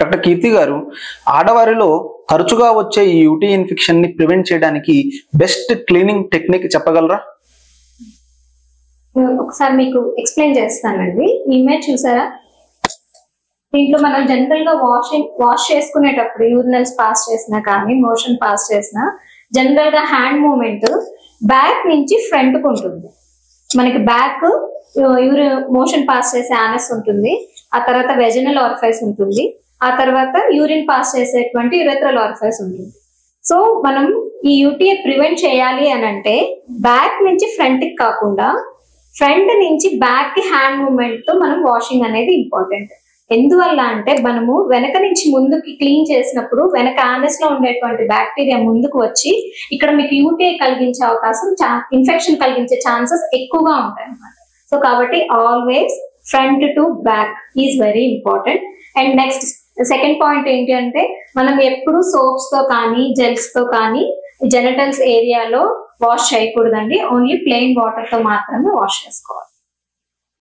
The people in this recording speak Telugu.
డాక్టర్ కీర్తి గారు, ఆడవారిలో తరచుగా వచ్చే ఈ యూటీ ఇన్ఫెక్షన్ ని ప్రివెంట్ చేయడానికి బెస్ట్ క్లీనింగ్ టెక్నిక్ చెప్పగలరా? ఒకసారి మీకు ఎక్స్ప్లెయిన్ చేస్తానండి. ఈ ఇమేజ్ చూసారా? దీంట్లో మనం జనరల్ గా వాష్ చేసుకునేటప్పుడు యూరినల్స్ పాస్ చేసినా కానీ మోషన్ పాస్ చేసినా జనరల్ గా హ్యాండ్ మూమెంట్ బ్యాక్ నుంచి ఫ్రంట్ కు ఉంటుంది. మనకి బ్యాక్ మోషన్ పాస్ చేసే యానస్ ఉంటుంది, ఆ తర్వాత వెజినల్ ఆరిఫైస్ ఉంటుంది, ఆ తర్వాత యూరిన్ పాస్ చేసేటువంటి యురెథ్రల్ ఆరిఫైస్ ఉంటుంది. సో మనం ఈ యూటీఐ ప్రివెంట్ చేయాలి అని అంటే బ్యాక్ నుంచి ఫ్రంట్ కి కాకుండా ఫ్రంట్ నుంచి బ్యాక్ కి హ్యాండ్ మూవ్మెంట్ తో మనం వాషింగ్ అనేది ఇంపార్టెంట్. ఎందువల్ల అంటే మనము వెనక నుంచి ముందుకి క్లీన్ చేసినప్పుడు వెనక యానస్ లో ఉండేటువంటి బ్యాక్టీరియా ముందుకు వచ్చి ఇక్కడ మీకు యూటీఐ కలిగించే అవకాశం, ఇన్ఫెక్షన్ కలిగించే ఛాన్సెస్ ఎక్కువగా ఉంటాయి అన్నమాట. సో కాబట్టి always front to back is very important. And next second point ఏంటి అంటే మనం ఎప్పుడు సోప్స్ తో కానీ జెల్స్ తో కానీ జెనిటల్స్ ఏరియాలో వాష్ చేయకూడదండి. ఓన్లీ ప్లెయిన్ వాటర్ తో మాత్రమే వాష్ చేసుకోవాలి.